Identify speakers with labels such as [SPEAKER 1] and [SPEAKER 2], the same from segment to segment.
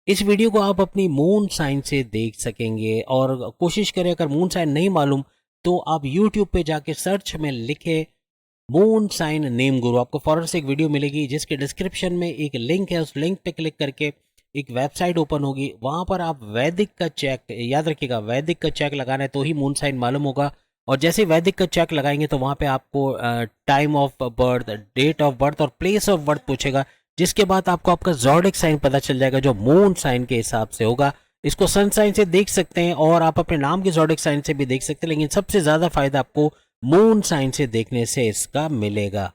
[SPEAKER 1] इस वीडियो को आप अपनी मून साइन से देख सकेंगे और कोशिश करें, अगर मून साइन नहीं मालूम तो आप यूट्यूब पे जाके सर्च में लिखे मून साइन नेम गुरु, आपको फौरन से एक वीडियो मिलेगी जिसके डिस्क्रिप्शन में एक लिंक है। उस लिंक पे क्लिक करके एक वेबसाइट ओपन होगी, वहां पर आप वैदिक का चेक, याद रखिएगा वैदिक का चेक लगाना है तो ही मून साइन मालूम होगा। और जैसे ही वैदिक का चेक लगाएंगे तो वहां पे आपको time of birth, date of birth और प्लेस ऑफ बर्थ पूछेगा, जिसके बाद आपको आपका ज़ोडिक साइन पता चल जाएगा जो मून साइन के हिसाब से होगा। इसको सन साइन से देख सकते हैं और आप अपने नाम के ज़ोडिक साइन से भी देख सकते हैं, लेकिन सबसे ज़्यादा फायदा आपको मून साइन से देखने से इसका मिलेगा।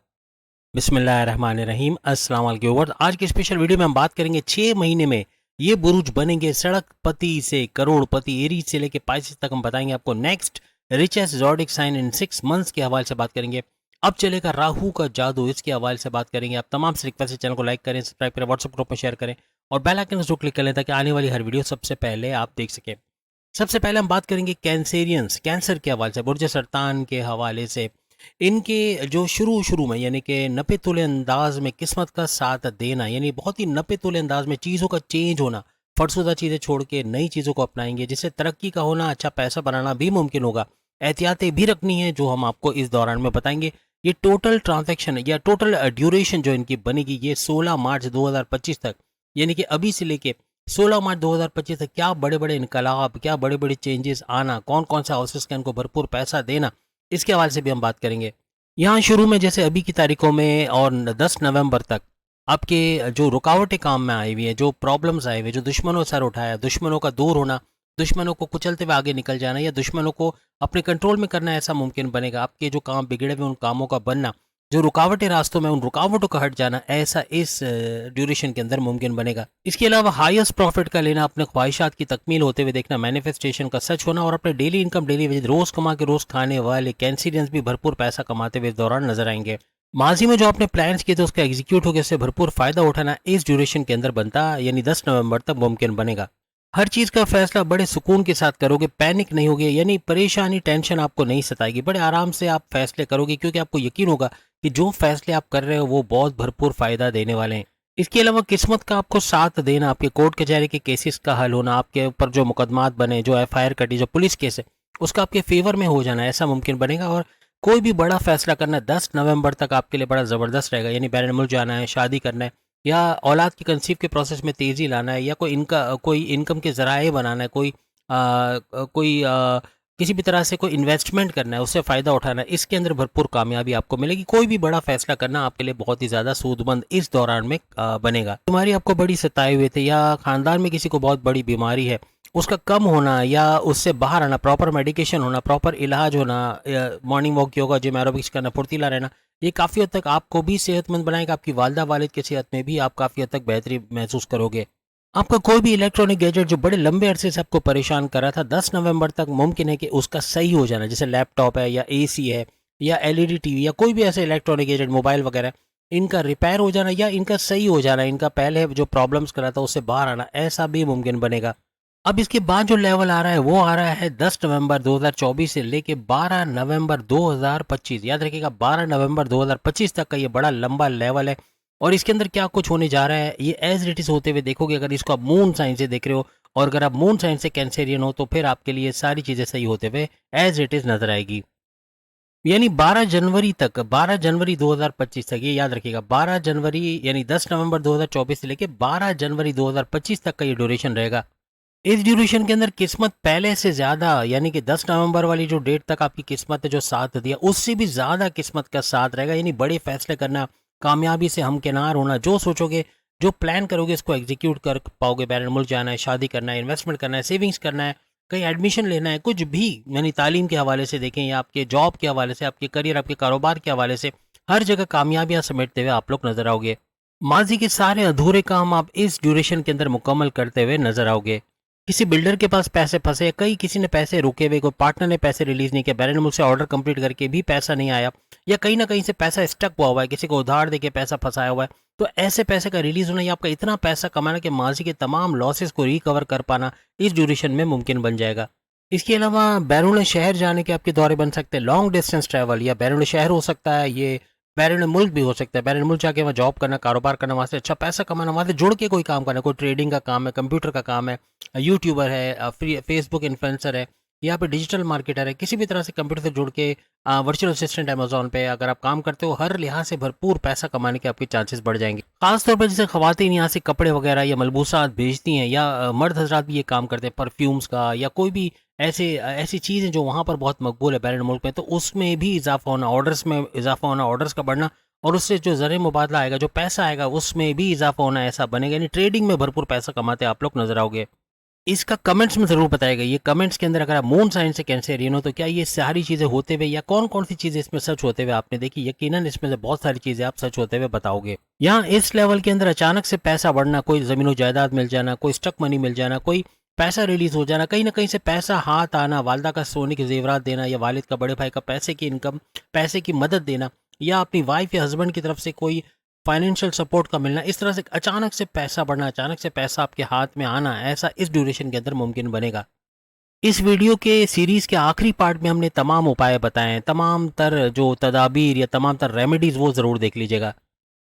[SPEAKER 1] बिस्मिल्लाहिर्रहमानिर्रहीम, अस्सलाम वालेकुम व्यूअर्स। आज की स्पेशल वीडियो में हम बात करेंगे 6 महीने में ये बुरुज बनेंगे सड़कपति से करोड़पति, एरीज से लेके पाइसेस तक हम बताएंगे आपको। Next richest zodiac sign in 6 months के हवाले से बात करेंगे। अब चलेगा राहु का जादू, इसके हवाले से बात करेंगे। आप तमाम से रिक्वेस्ट है चैनल को लाइक करें, सब्सक्राइब करें, व्हाट्सएप ग्रुप में शेयर करें और बेल आइकन को क्लिक कर लें ताकि आने वाली हर वीडियो सबसे पहले आप देख सकें। सबसे पहले हम बात करेंगे कैंसेरियंस, कैंसर के हवाले से, बुर्ज सरतान के हवाले से। इनके जो शुरू में यानी कि नपे तुले अंदाज में किस्मत का साथ देना, यानी बहुत ही नपे तुले अंदाज में चीज़ों का चेंज होना, फरसुदा चीज़ें छोड़ के नई चीज़ों को अपनाएंगे, जिससे तरक्की का होना, अच्छा पैसा बनाना भी मुमकिन होगा। एहतियातें भी रखनी है जो हम आपको इस दौरान में बताएंगे। ये टोटल ट्रांजैक्शन या टोटल ड्यूरेशन जो इनकी बनेगी ये 16 मार्च 2025 तक, यानी कि अभी से लेके 16 मार्च 2025 तक क्या बड़े बड़े इनकलाब, क्या बड़े बड़े चेंजेस आना, कौन कौन सा हाउसेस का इनको भरपूर पैसा देना, इसके हवाले से भी हम बात करेंगे। यहाँ शुरू में जैसे अभी की तारीखों में और 10 नवंबर तक आपके जो रुकावटें काम में आई हुई है, जो प्रॉब्लम्स आए हुए, जो दुश्मनों सर उठाया, दुश्मनों का दूर होना, दुश्मनों को कुचलते हुए आगे निकल जाना या दुश्मनों को अपने कंट्रोल में करना, ऐसा मुमकिन बनेगा। आपके जो काम बिगड़े हुए उन कामों का बनना, जो रुकावटें रास्तों में उन रुकावटों का हट जाना, ऐसा इस ड्यूरेशन के अंदर मुमकिन बनेगा। इसके अलावा हाईएस्ट प्रॉफिट का लेना, अपने ख्वाहिशात की तकमील होते हुए देखना, मैनिफेस्टेशन का सच होना और अपने डेली इनकम डेली वेज रोज कमा के रोज खाने वाले कैंसिडियंस भी भरपूर पैसा कमाते हुए इस दौरान नजर आएंगे। माजी में जो आपने प्लान्स किए थे उसका एग्जीक्यूट हो गया, उससे भरपूर फायदा उठाना इस ड्यूरेशन के अंदर बनता, यानी 10 नवंबर तक मुमकिन बनेगा। हर चीज़ का फैसला बड़े सुकून के साथ करोगे, पैनिक नहीं होगे, यानी परेशानी टेंशन आपको नहीं सताएगी, बड़े आराम से आप फैसले करोगे क्योंकि आपको यकीन होगा कि जो फैसले आप कर रहे हो वो बहुत भरपूर फायदा देने वाले हैं। इसके अलावा किस्मत का आपको साथ देना, आपके कोर्ट कचहरी के केसेस का हल होना, आपके ऊपर जो मुकदमात बने, जो एफआईआर कटी, जो पुलिस केस है उसका आपके फेवर में हो जाना, ऐसा मुमकिन बनेगा। और कोई भी बड़ा फैसला करना 10 नवंबर तक आपके लिए बड़ा ज़बरदस्त रहेगा, यानी बैरून मुल्क जाना है, शादी करना है या औलाद की कंसीव के प्रोसेस में तेज़ी लाना है या कोई इनकम के ज़राए बनाना है, किसी भी तरह से कोई इन्वेस्टमेंट करना है, उससे फ़ायदा उठाना है, इसके अंदर भरपूर कामयाबी आपको मिलेगी। कोई भी बड़ा फैसला करना आपके लिए बहुत ही ज़्यादा सूदमंद इस दौरान में बनेगा। बीमारी आपको बड़ी सताए हुए थे या ख़ानदान में किसी को बहुत बड़ी बीमारी है, उसका कम होना या उससे बाहर आना, प्रॉपर मेडिकेशन होना, प्रॉपर इलाज होना, morning walk, yoga, gym, aerobics करना, फुर्तीला रहना, ये काफ़ी हद तक आपको भी सेहतमंद बनाएगा। आपकी वालदा वालिद की सेहत में भी आप काफ़ी हद तक बेहतरी महसूस करोगे। आपका कोई भी इलेक्ट्रॉनिक गैजेट जो बड़े लंबे अरसे से आपको परेशान कर रहा था, 10 नवंबर तक मुमकिन है कि उसका सही हो जाना, जैसे लैपटॉप है या एसी है या एलईडी टीवी या कोई भी ऐसे इलेक्ट्रॉनिक गैजेट, मोबाइल वगैरह, इनका रिपेयर हो जाना या इनका सही हो जाना, इनका पहले जो प्रॉब्लम्स कर रहा था उससे बाहर आना, ऐसा भी मुमकिन बनेगा। अब इसके बाद जो लेवल आ रहा है वो आ रहा है 10 नवंबर 2024 से लेके 12 नवंबर 2025। याद रखिएगा 12 नवंबर 2025 तक का ये बड़ा लंबा लेवल है। और इसके अंदर क्या कुछ होने जा रहा है ये एज इट इज होते हुए देखोगे, अगर इसको आप मून साइन से देख रहे हो और अगर आप मून साइन से कैंसेरियन हो तो फिर आपके लिए सारी चीज़ें सही होते हुए एज इट इज नजर आएगी। यानी 12 जनवरी तक, 12 जनवरी 2025 तक, ये याद रखिएगा 12 जनवरी यानी 10 नवंबर 2024 से लेके 12 जनवरी 2025 तक का ये ड्यूरेशन रहेगा। इस ड्यूरेशन के अंदर किस्मत पहले से ज़्यादा, यानी कि 10 नवंबर वाली जो डेट तक आपकी किस्मत ने जो साथ दिया उससे भी ज़्यादा किस्मत का साथ रहेगा, यानी बड़े फैसले करना, कामयाबी से हमकिनार होना, जो सोचोगे, जो प्लान करोगे इसको एग्जीक्यूट कर पाओगे। बैरून मुल्क जाना है, शादी करना है, इन्वेस्टमेंट करना है, सेविंग्स करना है, कहीं एडमिशन लेना है, कुछ भी, यानी तालीम के हवाले से देखें या आपके जॉब के हवाले से, आपके करियर, आपके कारोबार के हवाले से, हर जगह कामयाबियाँ समेटते हुए आप लोग नजर आओगे। माजी के सारे अधूरे काम आप इस ड्यूरेशन के अंदर मुकम्मल करते हुए नजर आओगे। किसी बिल्डर के पास पैसे फंसे, कई किसी ने पैसे रुके हुए, कोई पार्टनर ने पैसे रिलीज नहीं किया, बैरून मुल्क से ऑर्डर कंप्लीट करके भी पैसा नहीं आया या कहीं ना कहीं से पैसा स्टक हुआ है, किसी को उधार देके पैसा फंसाया हुआ है, तो ऐसे पैसे का रिलीज होना या आपका इतना पैसा कमाना कि माजी के तमाम लॉसेस को रिकवर कर पाना इस ड्यूरेशन में मुमकिन बन जाएगा। इसके अलावा बैरून शहर जाने के आपके दौरे बन सकते हैं, लॉन्ग डिस्टेंस ट्रैवल या बैरून शहर हो सकता है, ये बैरून मुल्क भी हो सकता है, बैरून मुल्क जाके वहाँ जॉब करना, कारोबार करना, वहाँ से अच्छा पैसा कमाना, वहाँ से जुड़ के कोई काम करना, कोई ट्रेडिंग का काम है, कंप्यूटर का काम है, यूट्यूबर है, फ्री फेसबुक इन्फ्लुएंसर है, या फिर डिजिटल मार्केटर है, किसी भी तरह से कंप्यूटर से जुड़ के वर्चुअल असिस्टेंट अमेजोन पे अगर आप काम करते हो, हर लिहाज से भरपूर पैसा कमाने के आपके चांसेस बढ़ जाएंगे। खासतौर पर जैसे खवातीन यहाँ से कपड़े वगैरह या मलबूसात बेचती हैं, या मर्द हजरात भी ये काम करते हैं, परफ्यूम्स का या कोई भी ऐसी चीज़ें जो वहाँ पर बहुत मकबूल है बैरून मुल्क में, तो उसमें भी इजाफा होना, ऑर्डर्स में इजाफा होना, ऑर्डर्स का बढ़ना, और उससे जो ज़र मुबादला आएगा, जो पैसा आएगा, उसमें भी इजाफा होना, ऐसा बनेगा। यानी ट्रेडिंग में भरपूर पैसा कमाते आप लोग नजर आओगे। इसका कमेंट्स में ज़रूर बताएगा, ये कमेंट्स के अंदर अगर आप मून साइन से कैंसेरियन हो तो क्या ये सारी चीज़ें होते हुए या कौन कौन सी चीज़ें इसमें सच होते हुए आपने देखी, यकीनन इसमें से बहुत सारी चीज़ें आप सच होते हुए बताओगे। यहाँ इस लेवल के अंदर अचानक से पैसा बढ़ना, कोई ज़मीन जायदाद मिल जाना, कोई स्टक मनी मिल जाना, कोई पैसा रिलीज हो जाना, कहीं ना कहीं से पैसा हाथ आना, वालदा का सोने के जेवरात देना, या वालिद का बड़े भाई का पैसे की इनकम, पैसे की मदद देना, या अपनी वाइफ या हस्बैंड की तरफ से कोई फाइनेंशियल सपोर्ट का मिलना, इस तरह से अचानक से पैसा बढ़ना, अचानक से पैसा आपके हाथ में आना, ऐसा इस ड्यूरेशन के अंदर मुमकिन बनेगा। इस वीडियो के सीरीज के आखिरी पार्ट में हमने तमाम उपाय बताए हैं, तमाम तर जो तदाबीर या तमाम तर रेमेडीज वो ज़रूर देख लीजिएगा।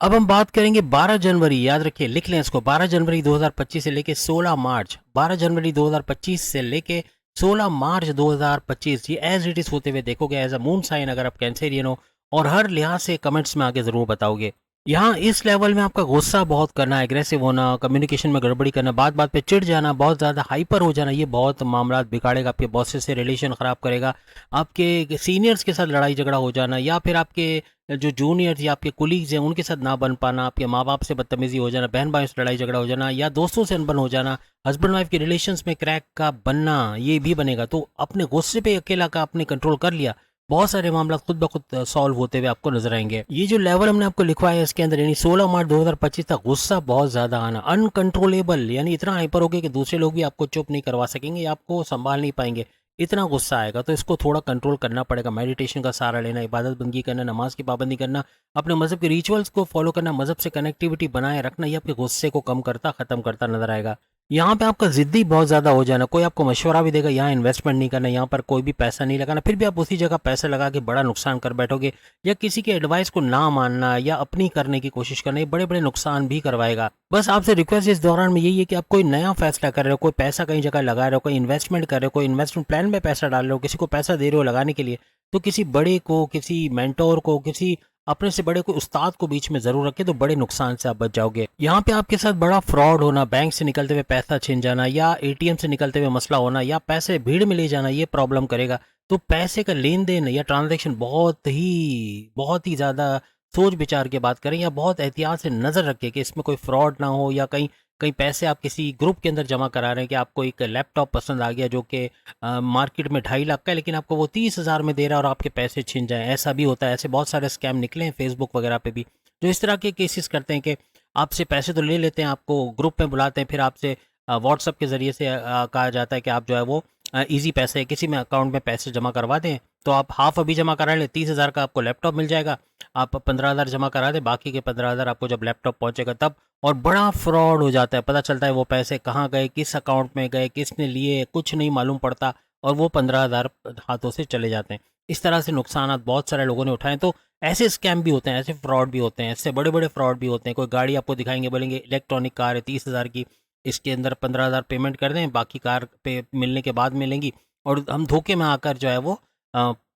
[SPEAKER 1] अब हम बात करेंगे 12 जनवरी, याद रखिए, लिख लें इसको, 12 जनवरी 2025 से लेके 16 मार्च, 12 जनवरी 2025 से लेके 16 मार्च 2025, ये एज इट इज़ होते हुए देखोगे एज अ मून साइन, अगर आप कैंसेरियन हो, और हर लिहाज से कमेंट्स में आगे ज़रूर बताओगे। यहाँ इस लेवल में आपका गुस्सा बहुत करना, एग्रेसिव होना, कम्युनिकेशन में गड़बड़ी करना, बात बात पे चिढ़ जाना, बहुत ज़्यादा हाइपर हो जाना, ये बहुत मामला बिगाड़ेगा, आपके बॉसेस से रिलेशन ख़राब करेगा, आपके सीनियर्स के साथ लड़ाई झगड़ा हो जाना, या फिर आपके जो जूनियर्स या आपके कुलीग्स हैं उनके साथ ना बन पाना, आपके माँ बाप से बदतमीजी हो जाना, बहन भाइयों से लड़ाई झगड़ा हो जाना, या दोस्तों से अनबन हो जाना, हस्बैंड वाइफ के रिलेशंस में क्रैक का बनना, ये भी बनेगा। तो अपने गुस्से पे अकेला का आपने कंट्रोल कर लिया, बहुत सारे मामला खुद ब खुद सॉल्व होते हुए आपको नजर आएंगे। ये जो लेवल हमने आपको लिखवाया है इसके अंदर, यानी 16 मार्च 2025 तक गुस्सा बहुत ज्यादा आना, अनकंट्रोलेबल, यानी इतना हाइपर हो गया कि दूसरे लोग भी आपको चुप नहीं करवा सकेंगे या आपको संभाल नहीं पाएंगे, इतना गुस्सा आएगा। तो इसको थोड़ा कंट्रोल करना पड़ेगा, मेडिटेशन का सहारा लेना, इबादत बंदगी करना, नमाज की पाबंदी करना, अपने मजहब के रिचुअल्स को फॉलो करना, मजहब से कनेक्टिविटी बनाए रखना, ये आपके गुस्से को कम करता, खत्म करता नजर आएगा। यहाँ पे आपका जिद्दी बहुत ज़्यादा हो जाना, कोई आपको मशवरा भी देगा, यहाँ इन्वेस्टमेंट नहीं करना, यहाँ पर कोई भी पैसा नहीं लगाना, फिर भी आप उसी जगह पैसे लगा के बड़ा नुकसान कर बैठोगे, या किसी के एडवाइस को ना मानना या अपनी करने की कोशिश करना, ये बड़े बड़े नुकसान भी करवाएगा। बस आपसे रिक्वेस्ट इस दौरान में यही है कि आप कोई नया फैसला कर रहे हो, कोई पैसा कहीं जगह लगा रहे हो, कोई इन्वेस्टमेंट कर रहे हो, कोई इन्वेस्टमेंट प्लान में पैसा डाल रहे हो, किसी को पैसा दे रहे हो लगाने के लिए, तो किसी बड़े को, किसी मेंटोर को, किसी अपने से बड़े कोई उस्ताद को बीच में जरूर रखें, तो बड़े नुकसान से आप बच जाओगे। यहाँ पे आपके साथ बड़ा फ्रॉड होना, बैंक से निकलते हुए पैसा छिन जाना, या एटीएम से निकलते हुए मसला होना, या पैसे भीड़ में ले जाना, ये प्रॉब्लम करेगा। तो पैसे का लेन देन या ट्रांजैक्शन बहुत ही ज़्यादा सोच विचार के बात करें, या बहुत एहतियात से नज़र रखें कि इसमें कोई फ्रॉड ना हो, या कहीं कहीं पैसे आप किसी ग्रुप के अंदर जमा करा रहे हैं, कि आपको एक लैपटॉप पसंद आ गया जो कि मार्केट में 2.5 लाख का है, लेकिन आपको वो 30,000 में दे रहा है और आपके पैसे छिन जाएं, ऐसा भी होता है। ऐसे बहुत सारे स्कैम निकले हैं फेसबुक वगैरह पे भी, जो इस तरह के केसेस करते हैं कि आपसे पैसे तो ले लेते हैं, आपको ग्रुप में बुलाते हैं, फिर आपसे व्हाट्सअप के ज़रिए से कहा जाता है कि आप जो है वो ईजी पैसे किसी में अकाउंट में पैसे जमा करवा दें, तो आप हाफ अभी जमा करा लें, 30,000 का आपको लैपटॉप मिल जाएगा, आप 15,000 जमा करा दें, बाकी के 15,000 आपको जब लैपटॉप पहुंचेगा तब। और बड़ा फ्रॉड हो जाता है, पता चलता है वो पैसे कहाँ गए, किस अकाउंट में गए, किसने लिए, कुछ नहीं मालूम पड़ता, और वो 15,000 हाथों से चले जाते हैं। इस तरह से नुकसान बहुत सारे लोगों ने उठाए। तो ऐसे स्कैम भी होते हैं, ऐसे फ्रॉड भी होते हैं, ऐसे बड़े बड़े फ्रॉड भी होते हैं। कोई गाड़ी आपको दिखाएंगे, बोलेंगे इलेक्ट्रॉनिक कार है 30,000 की, इसके अंदर 15,000 पेमेंट कर दें, बाकी कार पे मिलने के बाद मिलेंगी, और हम धोखे में आकर जो है वो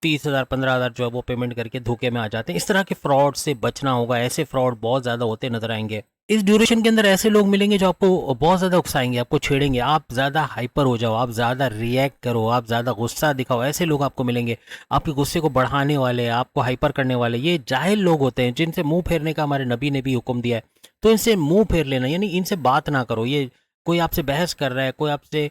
[SPEAKER 1] 30,000 15,000 जो है वो पेमेंट करके धोखे में आ जाते हैं। इस तरह के फ्रॉड से बचना होगा, ऐसे फ्रॉड बहुत ज़्यादा होते नजर आएंगे। इस ड्यूरेशन के अंदर ऐसे लोग मिलेंगे जो आपको बहुत ज़्यादा उकसाएंगे, आपको छेड़ेंगे, आप ज़्यादा हाइपर हो जाओ, आप ज़्यादा रिएक्ट करो, आप ज़्यादा गुस्सा दिखाओ, ऐसे लोग आपको मिलेंगे, आपके गुस्से को बढ़ाने वाले, आपको हाइपर करने वाले। ये जाहिल लोग होते हैं जिनसे मुंह फेरने का हमारे नबी ने भी हुक्म दिया है, तो इनसे मुंह फेर लेना, यानी इनसे बात ना करो। ये कोई आपसे बहस कर रहा है, कोई आपसे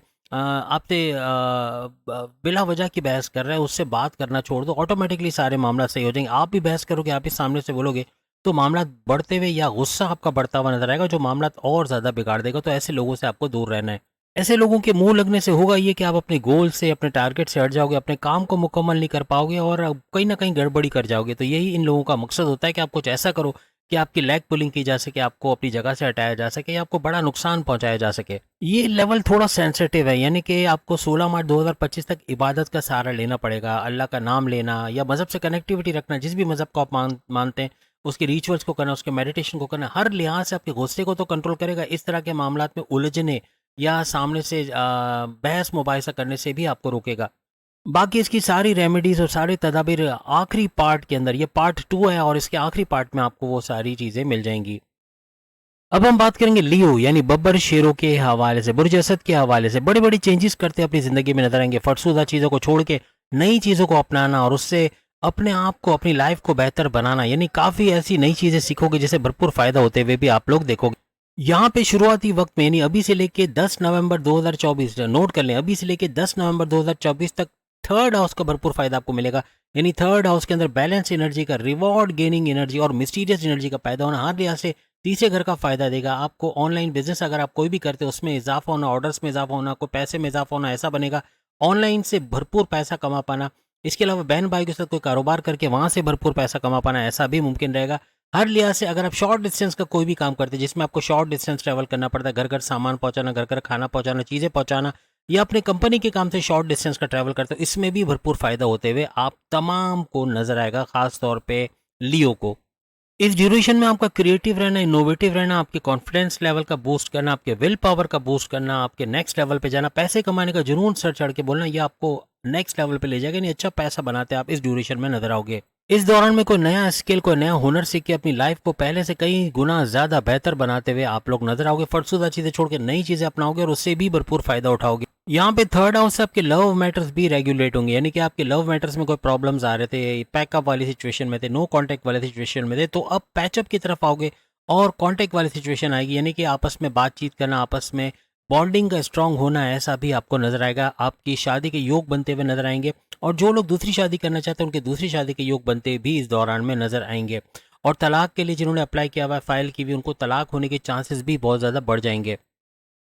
[SPEAKER 1] बिला वजह की बहस कर रहा है, उससे बात करना छोड़ दो, ऑटोमेटिकली सारे मामला सही हो जाएंगे। आप भी बहस करोगे, आप भी सामने से बोलोगे, तो मामला बढ़ते हुए या गुस्सा आपका बढ़ता हुआ नजर आएगा, जो मामला और ज़्यादा बिगाड़ देगा। तो ऐसे लोगों से आपको दूर रहना है। ऐसे लोगों के मुंह लगने से होगा ये कि आप अपने गोल से, अपने टारगेट से हट जाओगे, अपने काम को मुकम्मल नहीं कर पाओगे, और कहीं ना कहीं गड़बड़ी कर जाओगे। तो यही इन लोगों का मकसद होता है कि आप कुछ ऐसा करो कि आपकी लेग पुलिंग की जा सके, आपको अपनी जगह से हटाया जा सके या आपको बड़ा नुकसान पहुंचाया जा सके। ये लेवल थोड़ा सेंसिटिव है, यानी कि आपको 16 मार्च 2025 तक इबादत का सहारा लेना पड़ेगा, अल्लाह का नाम लेना या मज़हब से कनेक्टिविटी रखना, जिस भी मज़हब को आप मानते हैं उसके रिचुअल्स को करना, उसके मेडिटेशन को करना, हर लिहाज से आपके गुस्से को तो कंट्रोल करेगा, इस तरह के मामलात में उलझने या सामने से बहस मुबाहिसा करने से भी आपको रोकेगा। बाकी इसकी सारी रेमेडीज़ और सारी तदाबीर आखिरी पार्ट के अंदर, ये पार्ट 2 है और इसके आखिरी पार्ट में आपको वो सारी चीज़ें मिल जाएंगी। अब हम बात करेंगे लियो यानी बब्बर शेरों के हवाले से, बुर्ज असद के हवाले से। बड़ी बड़ी चेंजेस करते अपनी ज़िंदगी में नजर आएंगे, फरसुदा चीज़ों को छोड़ के नई चीज़ों को अपनाना और उससे अपने आप को, अपनी लाइफ को बेहतर बनाना, यानी काफ़ी ऐसी नई चीज़ें सीखोगे जिससे भरपूर फ़ायदा होते हुए भी आप लोग देखोगे। यहाँ पे शुरुआती वक्त में यानी अभी से लेके 10 नवंबर 2024, नोट कर लें, अभी से लेके 10 नवंबर 2024 तक थर्ड हाउस का भरपूर फायदा आपको मिलेगा। यानी थर्ड हाउस के अंदर बैलेंस एनर्जी का, रिवॉर्ड गेनिंग एनर्जी और मिस्टीरियस एनर्जी का पैदा होना हर लिहाज से तीसरे घर का फायदा देगा आपको। ऑनलाइन बिजनेस अगर आप कोई भी करते हो उसमें इजाफा होना, ऑर्डर्स में इजाफा होना, कोई पैसे में इजाफा होना, ऐसा बनेगा ऑनलाइन से भरपूर पैसा कमा पाना। इसके अलावा बहन भाई के साथ कोई कारोबार करके वहां से भरपूर पैसा कमा पाना, ऐसा भी मुमकिन रहेगा। हर लिहाज से अगर आप शॉर्ट डिस्टेंस का कोई भी काम करते हैं जिसमें आपको शॉर्ट डिस्टेंस ट्रैवल करना पड़ता है, घर घर सामान पहुंचाना, घर घर खाना पहुंचाना, चीज़ें पहुंचाना, या अपने कंपनी के काम से शॉर्ट डिस्टेंस का ट्रैवल करते हो, इसमें भी भरपूर फायदा होते हुए आप तमाम को नजर आएगा, खास तौर पे लियो को। इस ड्यूरेशन में आपका क्रिएटिव रहना, इनोवेटिव रहना, आपके कॉन्फिडेंस लेवल का बूस्ट करना, आपके विल पावर का बूस्ट करना, आपके नेक्स्ट लेवल पे जाना, पैसे कमाने का जुनून सर चढ़ के बोलना, ये आपको नेक्स्ट लेवल पे ले जाएगा। नहीं, अच्छा पैसा बनाते आप इस ड्यूरेशन में नजर आओगे। इस दौरान में कोई नया स्किल, कोई नया हुनर सीख के अपनी लाइफ को पहले से कई गुना ज्यादा बेहतर बनाते हुए आप लोग नजर आओगे। फरसुदा चीजें छोड़ के नई चीजें अपनाओगे और उससे भी भरपूर फायदा उठाओगे। यहाँ पे थर्ड हाउस से आपके लव मैटर्स भी रेगुलेट होंगे, यानी कि आपके लव मैटर्स में कोई प्रॉब्लम्स आ रहे थे, पैकअप वाली सिचुएशन में थे, नो कांटेक्ट वाली सिचुएशन में थे, तो अब पैचअप की तरफ आओगे और कांटेक्ट वाली सिचुएशन आएगी, यानी कि आपस में बातचीत करना, आपस में बॉन्डिंग का स्ट्रांग होना, ऐसा भी आपको नजर आएगा। आपकी शादी के योग बनते हुए नजर आएंगे और जो लोग दूसरी शादी करना चाहते हैं उनके दूसरी शादी के योग बनते भी इस दौरान में नजर आएंगे। और तलाक के लिए जिन्होंने अप्लाई किया हुआ है, फाइल की हुई, उनको तलाक होने के चांसेस भी बहुत ज़्यादा बढ़ जाएंगे।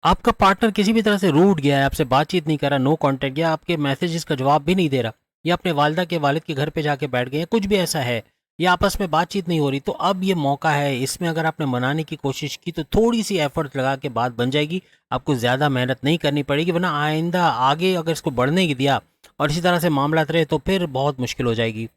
[SPEAKER 1] आपका पार्टनर किसी भी तरह से रूठ गया है, आपसे बातचीत नहीं कर रहा, नो कांटेक्ट, या आपके मैसेजेस का जवाब भी नहीं दे रहा, या अपने वालिदा के वालिद के घर पे जाके बैठ गए, कुछ भी ऐसा है, या आपस में बातचीत नहीं हो रही, तो अब ये मौका है। इसमें अगर आपने मनाने की कोशिश की तो थोड़ी सी एफर्ट लगा के बात बन जाएगी, आपको ज़्यादा मेहनत नहीं करनी पड़ेगी, वरना आइंदा आगे अगर इसको बढ़ने की दिया और इसी तरह से मामला रहे तो फिर बहुत मुश्किल हो जाएगी।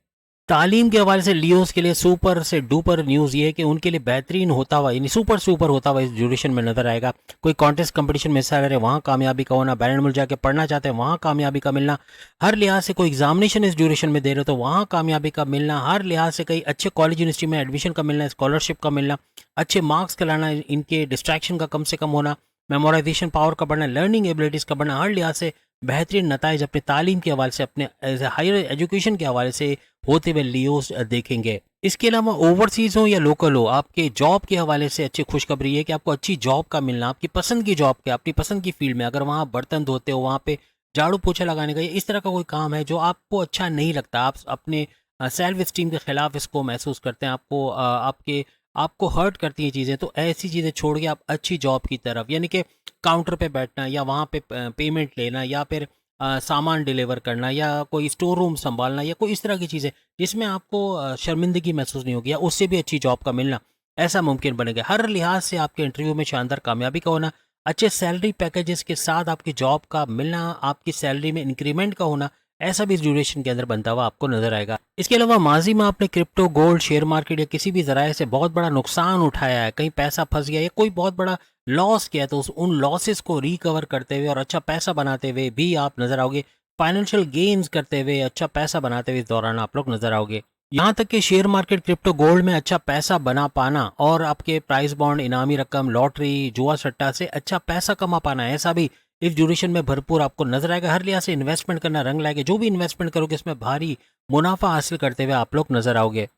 [SPEAKER 1] तालीम के हवाले से लियोस के लिए सुपर से डुपर न्यूज़ ये है कि उनके लिए बेहतरीन होता हुआ, यानी सुपर होता हुआ इस ड्यूरेशन में नजर आएगा। कोई कॉन्टेस्ट कंपटीशन में हिस्सा ले रहे, वहाँ कामयाबी का होना, बैरन मुल्क जाके पढ़ना चाहते हैं, वहाँ कामयाबी का मिलना, हर लिहाज से कोई एग्जामिनेशन इस ड्यूरेशन में दे रहे हो तो वहाँ कामयाबी का मिलना, हर लिहाज से कई अच्छे कॉलेज यूनिवर्सिटी में एडमिशन का मिलना, स्कॉलरशिप का मिलना, अच्छे मार्क्स का लाना, इनके डिस्ट्रैक्शन का कम से कम होना, मेमोराइजेशन पावर का बढ़ना, लर्निंग एबिलिटीज़ का बढ़ना, हर लिहाज से बेहतरीन नताइज अपने तालीम के हवाले से, अपने हायर एजुकेशन के हवाले से होते हुए लियोस देखेंगे। इसके अलावा ओवरसीज हो या लोकल हो, आपके जॉब के हवाले से अच्छी खुशखबरी है कि आपको अच्छी जॉब का मिलना, आपकी पसंद की जॉब के, अपनी पसंद की फील्ड में, अगर वहाँ बर्तन धोते हो, वहाँ पे झाड़ू पोछा लगाने का, इस तरह का कोई काम है जो आपको अच्छा नहीं लगता, आप अपने सेल्फ स्टीम के खिलाफ इसको महसूस करते हैं, आपको हर्ट करती हैं चीज़ें, तो ऐसी चीज़ें छोड़ के आप अच्छी जॉब की तरफ, यानी कि काउंटर पे बैठना या वहाँ पे पेमेंट लेना या फिर सामान डिलीवर करना या कोई स्टोर रूम संभालना या कोई इस तरह की चीज़ें जिसमें आपको शर्मिंदगी महसूस नहीं होगी, या उससे भी अच्छी जॉब का मिलना, ऐसा मुमकिन बनेगा। हर लिहाज से आपके इंटरव्यू में शानदार कामयाबी का होना, अच्छे सैलरी पैकेजेस के साथ आपकी जॉब का मिलना, आपकी सैलरी में इंक्रीमेंट का होना, ऐसा भी इस ड्यूरेशन के अंदर बनता हुआ आपको नजर आएगा। इसके अलावा माजी में आपने क्रिप्टो, गोल्ड, शेयर मार्केट या किसी भी जराए से बहुत बड़ा नुकसान उठाया है, कहीं पैसा फंस गया या कोई बहुत बड़ा लॉस किया है, तो उन लॉसेस को रिकवर करते हुए और अच्छा पैसा बनाते हुए भी आप नजर आओगे। फाइनेंशियल गेन्स करते हुए, अच्छा पैसा बनाते हुए इस दौरान आप लोग नजर आओगे। यहाँ तक कि शेयर मार्केट, क्रिप्टो, गोल्ड में अच्छा पैसा बना पाना और आपके प्राइस बॉन्ड, इनामी रकम, लॉटरी, जुआ सट्टा से अच्छा पैसा कमा पाना, ऐसा भी इस ड्यूरेशन में भरपूर आपको नजर आएगा। हर लिहाज से इन्वेस्टमेंट करना रंग लाएगा, जो भी इन्वेस्टमेंट करोगे इसमें भारी मुनाफा हासिल करते हुए आप लोग नजर आओगे।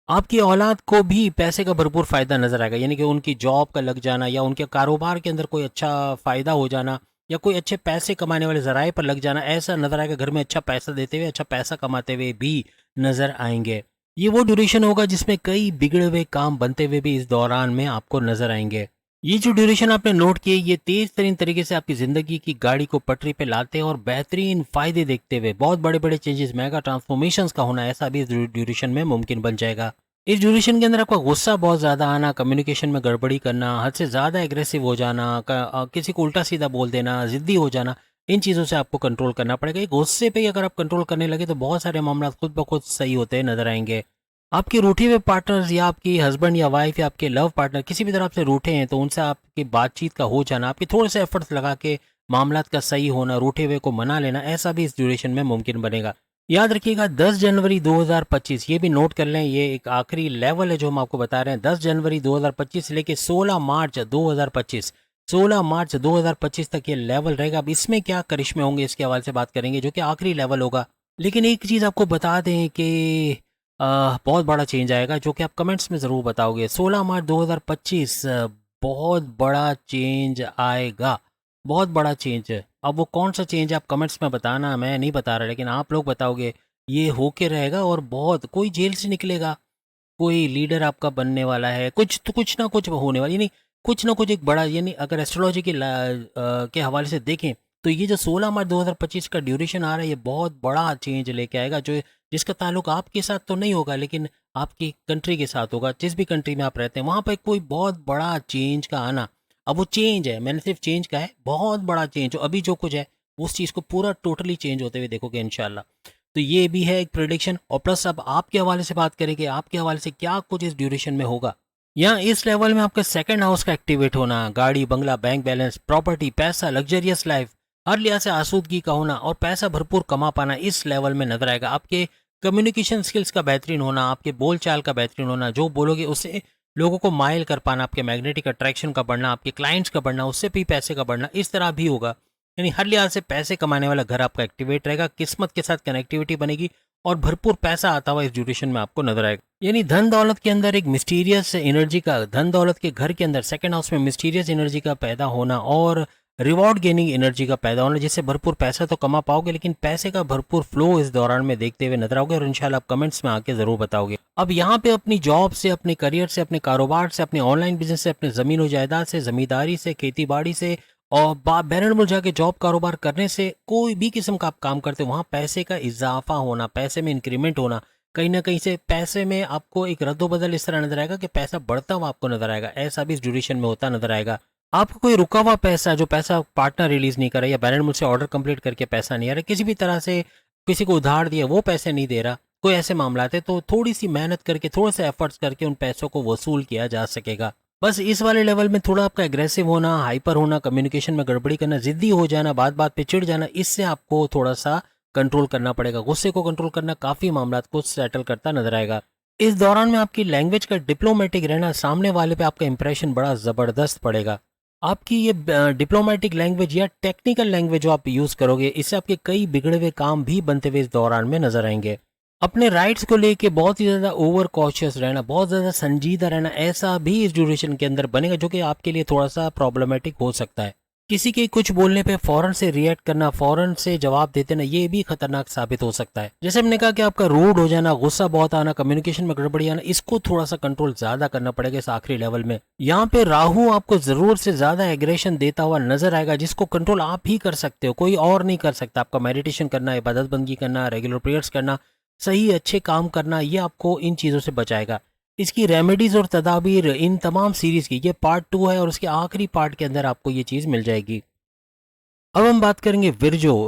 [SPEAKER 1] आपकी औलाद को भी पैसे का भरपूर फ़ायदा नज़र आएगा, यानी कि उनकी जॉब का लग जाना या उनके कारोबार के अंदर कोई अच्छा फ़ायदा हो जाना या कोई अच्छे पैसे कमाने वाले ज़राए पर लग जाना, ऐसा नज़र आएगा। घर में अच्छा पैसा देते हुए, अच्छा पैसा कमाते हुए भी नज़र आएंगे। ये वो ड्यूरेशन होगा जिसमें कई बिगड़े हुए काम बनते हुए भी इस दौरान में आपको नज़र आएंगे। ये जो ड्यूरेशन आपने नोट किए, ये तेज़ तरीन तरीके से आपकी ज़िंदगी की गाड़ी को पटरी पे लाते हैं और बेहतरीन फ़ायदे देखते हुए बहुत बड़े बड़े चेंजेस, मेगा ट्रांसफॉर्मेशंस का होना, ऐसा भी इस ड्यूरेशन में मुमकिन बन जाएगा। इस ड्यूरेशन के अंदर आपका गुस्सा बहुत ज़्यादा आना, कम्युनिकेशन में गड़बड़ी करना, हद से ज़्यादा एग्रेसिव हो जाना, किसी को उल्टा सीधा बोल देना, ज़िद्दी हो जाना, इन चीज़ों से आपको कंट्रोल करना पड़ेगा। ये गुस्से पे ही अगर आप कंट्रोल करने लगे तो बहुत सारे मामला खुद ब खुद सही होते नजर आएंगे। आपके रूठे हुए पार्टनर्स या आपकी हस्बैंड या वाइफ या आपके लव पार्टनर किसी भी तरह से रूठे हैं तो उनसे आपकी बातचीत का हो जाना, आपके थोड़े से एफर्ट्स लगा के मामलात का सही होना, रूठे हुए को मना लेना, ऐसा भी इस ड्यूरेशन में मुमकिन बनेगा। याद रखिएगा 10 जनवरी 2025, ये भी नोट कर लें, ये एक आखिरी लेवल है जो हम आपको बता रहे हैं। 10 जनवरी 2025 से लेके 16 मार्च 2025, 16 मार्च 2025 तक ये लेवल रहेगा। अब इसमें क्या करिश्मे होंगे इसके हवाले से बात करेंगे, जो कि आखिरी लेवल होगा। लेकिन एक चीज़ आपको बता दें कि बहुत बड़ा चेंज आएगा, जो कि आप कमेंट्स में ज़रूर बताओगे। 16 मार्च 2025 बहुत बड़ा चेंज आएगा, बहुत बड़ा चेंज है। अब वो कौन सा चेंज आप कमेंट्स में बताना, मैं नहीं बता रहा, लेकिन आप लोग बताओगे। ये होके रहेगा और बहुत, कोई जेल से निकलेगा, कोई लीडर आपका बनने वाला है, कुछ तो कुछ ना कुछ होने वाला, यानी कुछ ना कुछ एक बड़ा, यानी अगर एस्ट्रोलॉजी के हवाले से देखें तो ये जो 16 मार्च 2025 का ड्यूरेशन आ रहा है, ये बहुत बड़ा चेंज लेके आएगा, जो जिसका ताल्लुक आपके साथ तो नहीं होगा लेकिन आपकी कंट्री के साथ होगा। जिस भी कंट्री में आप रहते हैं वहाँ पर कोई बहुत बड़ा चेंज का आना। अब वो चेंज है, मैंने सिर्फ चेंज का है, बहुत बड़ा चेंज, जो अभी जो कुछ है उस चीज़ को पूरा टोटली चेंज होते हुए देखोगे इंशाल्लाह। तो ये भी है एक प्रेडिक्शन। और प्लस अब आपके हवाले से बात करेंगे, आपके हवाले से क्या कुछ इस ड्यूरेशन में होगा। यहाँ इस लेवल में आपका सेकंड हाउस का एक्टिवेट होना, गाड़ी बंगला, बैंक बैलेंस, प्रॉपर्टी, पैसा, लग्जरियस लाइफ, हर लिहाज से आसूदगी का होना और पैसा भरपूर कमा पाना इस लेवल में नजर आएगा। आपके कम्युनिकेशन स्किल्स का बेहतरीन होना, आपके बोलचाल का बेहतरीन होना, जो बोलोगे उससे लोगों को माइल कर पाना, आपके मैग्नेटिक अट्रैक्शन का बढ़ना, आपके क्लाइंट्स का बढ़ना, उससे भी पैसे का बढ़ना, इस तरह भी होगा। यानी हर लिहाज से पैसे कमाने वाला घर आपका एक्टिवेट रहेगा, किस्मत के साथ कनेक्टिविटी बनेगी और भरपूर पैसा आता हुआ इस ड्यूरेशन में आपको नजर आएगा। यानी धन दौलत के अंदर एक मिस्टीरियस एनर्जी का, धन दौलत के घर के अंदर सेकंड हाउस में मिस्टीरियस एनर्जी का पैदा होना और रिवॉर्ड गेनिंग एनर्जी का पैदा होना, जिससे भरपूर पैसा तो कमा पाओगे लेकिन पैसे का भरपूर फ्लो इस दौरान में देखते हुए नजर आओगे और इंशाल्लाह आप कमेंट्स में आके जरूर बताओगे। अब यहाँ पे अपनी जॉब से, अपने करियर से, अपने कारोबार से, अपने ऑनलाइन बिजनेस से, अपने जमीन और जायदाद से, जमींदारी से, खेती बाड़ी से और बैरन मुल्क जाके जॉब कारोबार करने से, कोई भी किस्म का आप काम करते हो वहाँ पैसे का इजाफा होना, पैसे में इंक्रीमेंट होना, कहीं ना कहीं से पैसे में आपको एक रद्दोबदल इस तरह नजर आएगा कि पैसा बढ़ता हुआ आपको नजर आएगा। ऐसा भी इस ड्यूरेशन में होता नजर आएगा। आपको कोई रुका हुआ पैसा, जो पैसा पार्टनर रिलीज नहीं कर रहा या बैरन मुल्क से ऑर्डर कंप्लीट करके पैसा नहीं आ रहा, किसी भी तरह से किसी को उधार दिया वो पैसे नहीं दे रहा, कोई ऐसे मामला थे तो थोड़ी सी मेहनत करके, थोड़े से एफर्ट्स करके उन पैसों को वसूल किया जा सकेगा। बस इस वाले लेवल में थोड़ा आपका एग्रेसिव होना, हाइपर होना, कम्युनिकेशन में गड़बड़ी करना, जिद्दी हो जाना, बात बात पे चिढ़ जाना, इससे आपको थोड़ा सा कंट्रोल करना पड़ेगा। गुस्से को कंट्रोल करना काफी मामला को सेटल करता नजर आएगा। इस दौरान में आपकी लैंग्वेज का डिप्लोमेटिक रहना, सामने वाले पे आपका इंप्रेशन बड़ा जबरदस्त पड़ेगा। आपकी ये डिप्लोमेटिक लैंग्वेज या टेक्निकल लैंग्वेज जो आप यूज करोगे, इससे आपके कई बिगड़े हुए काम भी बनते हुए इस दौरान में नजर आएंगे। अपने राइट्स को लेके बहुत ही ज़्यादा ओवर कॉशियस रहना, बहुत ज़्यादा संजीदा रहना, ऐसा भी इस ड्यूरेशन के अंदर बनेगा, जो कि आपके लिए थोड़ा सा प्रॉब्लमेटिक हो सकता है। किसी के कुछ बोलने पे फौरन से रिएक्ट करना, फौरन से जवाब देते ना, ये भी खतरनाक साबित हो सकता है। जैसे हमने कहा कि आपका रूड हो जाना, गुस्सा बहुत आना, कम्युनिकेशन में गड़बड़ी आना, इसको थोड़ा सा कंट्रोल ज्यादा करना पड़ेगा इस आखिरी लेवल में। यहाँ पे राहु आपको जरूरत से ज्यादा एग्रेशन देता हुआ नजर आएगा, जिसको कंट्रोल आप ही कर सकते हो, कोई और नहीं कर सकता। आपका मेडिटेशन करना, इबादत बंदगी करना, रेगुलर प्रेयर्स करना, सही अच्छे काम करना, ये आपको इन चीज़ों से बचाएगा। इसकी रेमेडीज़ और तदाबीर इन तमाम सीरीज़ की, ये पार्ट 2 है और उसके आखिरी पार्ट के अंदर आपको ये चीज़ मिल जाएगी। अब हम बात करेंगे विरजो।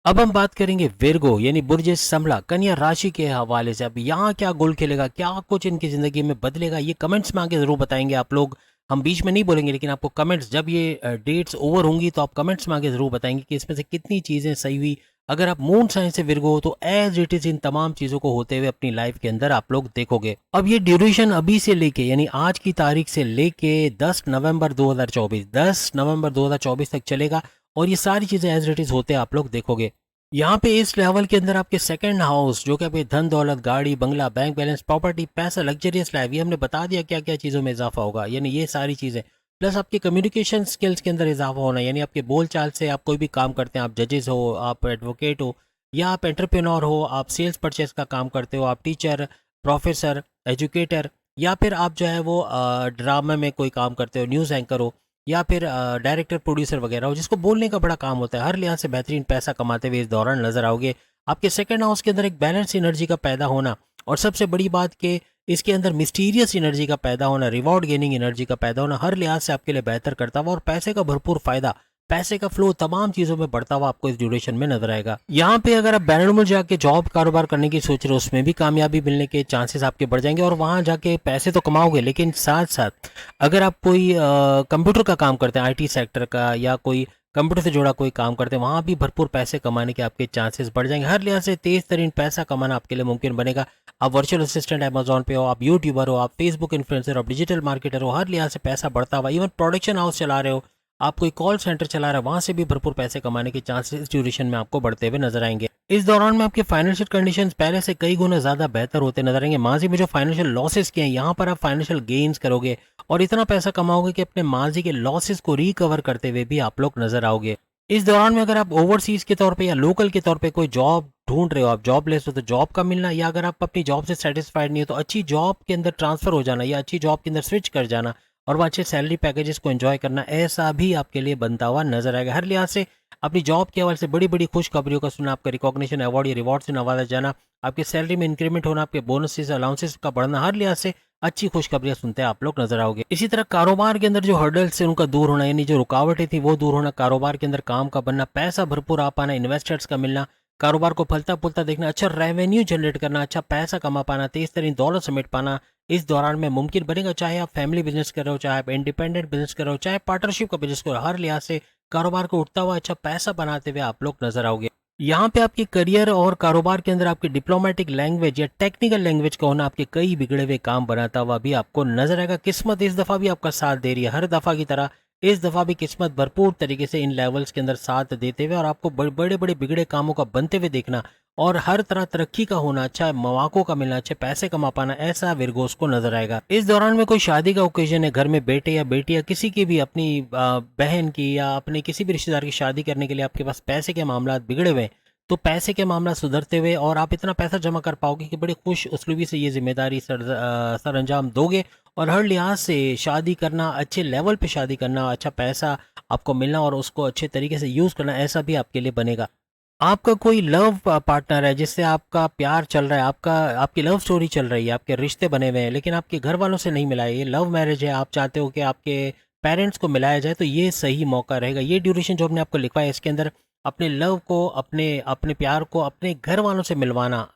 [SPEAKER 1] अब हम बात करेंगे विरगो यानी बुर्ज संभला, कन्या राशि के हवाले से। अब यहाँ क्या गोल खेलेगा, क्या कुछ इनकी जिंदगी में बदलेगा, ये कमेंट्स में आगे जरूर बताएंगे आप लोग। हम बीच में नहीं बोलेंगे, लेकिन आपको कमेंट्स, जब ये डेट्स ओवर होंगी तो आप कमेंट्स में आगे जरूर बताएंगे कि इसमें से कितनी चीजें सही हुई। अगर आप मून साइन से विरगो हो तो एज इट इज इन तमाम चीजों को होते हुए अपनी लाइफ के अंदर आप लोग देखोगे। अब ये ड्यूरेशन अभी से लेके, यानी आज की तारीख से लेके 10 नवंबर 2024 तक चलेगा और ये सारी चीजें एज इट इज होते आप लोग देखोगे। यहाँ पे इस लेवल के अंदर आपके सेकंड हाउस, जो कि आपके धन दौलत, गाड़ी बंगला, बैंक बैलेंस, प्रॉपर्टी, पैसा, लग्जरियस लाइफ, ये हमने बता दिया क्या क्या चीज़ों में इजाफा होगा, यानी ये सारी चीज़ें। प्लस आपके कम्युनिकेशन स्किल्स के अंदर इजाफा होना, यानी आपके बोल चाल से, आप कोई भी काम करते हैं, आप जजेस हो, आप एडवोकेट हो, या आप एंटरप्रेन्योर हो, आप सेल्स परचेस का काम करते हो, आप टीचर, प्रोफेसर, एजुकेटर, या फिर आप जो है वो ड्रामा में कोई काम करते हो, न्यूज़ एंकर हो, या फिर डायरेक्टर प्रोड्यूसर वगैरह हो, जिसको बोलने का बड़ा काम होता है, हर लिहाज से बेहतरीन पैसा कमाते हुए इस दौरान नजर आओगे। आपके सेकंड हाउस के अंदर एक बैलेंस एनर्जी का पैदा होना, और सबसे बड़ी बात कि इसके अंदर मिस्टीरियस एनर्जी का पैदा होना, रिवॉर्ड गेनिंग एनर्जी का पैदा होना, हर लिहाज से आपके लिए बेहतर करता हुआ और पैसे का भरपूर फायदा, पैसे का फ्लो तमाम चीजों में बढ़ता हुआ आपको इस ड्यूरेशन में नजर आएगा। यहाँ पे अगर आप बैरनमुल जाके जॉब कारोबार करने की सोच रहे हो, उसमें भी कामयाबी मिलने के चांसेस आपके बढ़ जाएंगे और वहां जाके पैसे तो कमाओगे, लेकिन साथ साथ अगर आप कोई कंप्यूटर का काम करते हैं, आईटी सेक्टर का, या कोई कंप्यूटर से जुड़ा कोई काम करते हैं, वहां भी भरपूर पैसे कमाने के आपके चांसेस बढ़ जाएंगे। हर लिहाज से तेज तरीन पैसा कमाना आपके लिए मुमकिन बनेगा। आप वर्चुअल असिस्टेंट अमेजॉन पे हो, आप यूट्यूबर हो, आप फेसबुक इन्फ्लुएंसर हो, आप डिजिटल मार्केटर हो, हर लिहाज से पैसा बढ़ता हुआ, इवन प्रोडक्शन हाउस चला रहे हो, आप कोई कॉल सेंटर चला रहे हो, वहां से भी भरपूर पैसे कमाने के चांसेस इस ड्यूरेशन में आपको बढ़ते हुए नजर आएंगे। इस दौरान में आपके फाइनेंशियल कंडीशंस पहले से कई गुना ज्यादा बेहतर होते नजर आएंगे। माजी में जो फाइनेंशियल लॉसेस किए हैं, यहाँ पर आप फाइनेंशियल गेन्स करोगे और इतना पैसा कमाओगे कि अपने माजी के लॉसेस को रिकवर करते हुए भी आप लोग नजर आओगे। इस दौरान में अगर आप ओवरसीज के तौर पे या लोकल के तौर पे कोई जॉब ढूंढ रहे हो, आप जॉबलेस हो, तो जॉब का मिलना, या अगर आप अपनी जॉब से सेटिस्फाइड नहीं हो तो अच्छी जॉब के अंदर ट्रांसफर हो जाना या अच्छी जॉब के अंदर स्विच कर जाना और वह अच्छे सैलरी पैकेजेस को एंजॉय करना, ऐसा भी आपके लिए बनता हुआ नजर आएगा। हर लिहाज से अपनी जॉब के हवाले से बड़ी बड़ी खुशखबरियों का सुनना, आपका रिकॉग्निशन, अवार्ड या रिवॉर्ड से नवाजा जाना, आपकी सैलरी में इंक्रीमेंट होना, आपके बोनसेस अलाउंसेस का बढ़ना, हर लिहाज से अच्छी खुशखबरियां सुनते हैं आप लोग नजर आओगे। इसी तरह कारोबार के अंदर जो हर्डल्स है उनका दूर होना, यानी जो रुकावटें थी वो दूर होना, कारोबार के अंदर काम का बनना, पैसा भरपूर आ पाना, इन्वेस्टर्स का मिलना, कारोबार को फलता फूलता देखना, अच्छा रेवेन्यू जनरेट करना, अच्छा पैसा कमा पाना, तेज तरीन दौलत समेट पाना इस दौरान में मुमकिन बनेगा। चाहे आप फैमिली बिजनेस कर रहे हो, चाहे आप इंडिपेंडेंट बिजनेस कर रहे हो, चाहे पार्टनरशिप का बिजनेस करो, हर लिहाज से कारोबार को उठता हुआ अच्छा पैसा बनाते हुए आप लोग नजर आओगे। यहाँ पे आपके करियर और कारोबार के अंदर आपकी डिप्लोमेटिक लैंग्वेज या टेक्निकल लैंग्वेज का होना आपके कई बिगड़े हुए काम बनाता हुआ भी आपको नजर आएगा। किस्मत इस दफा भी आपका साथ दे रही है, हर दफा की तरह इस दफा भी किस्मत भरपूर तरीके से इन लेवल्स के अंदर साथ देते हुए और आपको बड़े बड़े बिगड़े कामों का बनते हुए देखना और हर तरह तरक्की का होना, अच्छा मौकों का मिलना, अच्छे पैसे कमा पाना, ऐसा विरगोस को नजर आएगा। इस दौरान में कोई शादी का ओकेजन है, घर में बेटे या बेटी या किसी की भी अपनी बहन की या अपने किसी भी रिश्तेदार की शादी करने के लिए आपके पास पैसे के मामला बिगड़े हुए हैं, तो पैसे के मामला सुधरते हुए और आप इतना पैसा जमा कर पाओगे कि बड़े खुश उसलूबी से ये जिम्मेदारी सर अंजाम दोगे और हर लिहाज से शादी करना, अच्छे लेवल पे शादी करना, अच्छा पैसा आपको मिलना और उसको अच्छे तरीके से यूज़ करना, ऐसा भी आपके लिए बनेगा। आपका कोई लव पार्टनर है जिससे आपका प्यार चल रहा है, आपकी लव स्टोरी चल रही है, आपके रिश्ते बने हुए हैं, लेकिन आपके घर वालों से नहीं मिला है, ये लव मैरिज है, आप चाहते हो कि आपके पेरेंट्स को मिलाया जाए, तो ये सही मौका रहेगा। ये ड्यूरेशन जो हमने आपको लिखा है इसके अंदर अपने लव को, अपने अपने प्यार को अपने घर वालों से मिलवाना,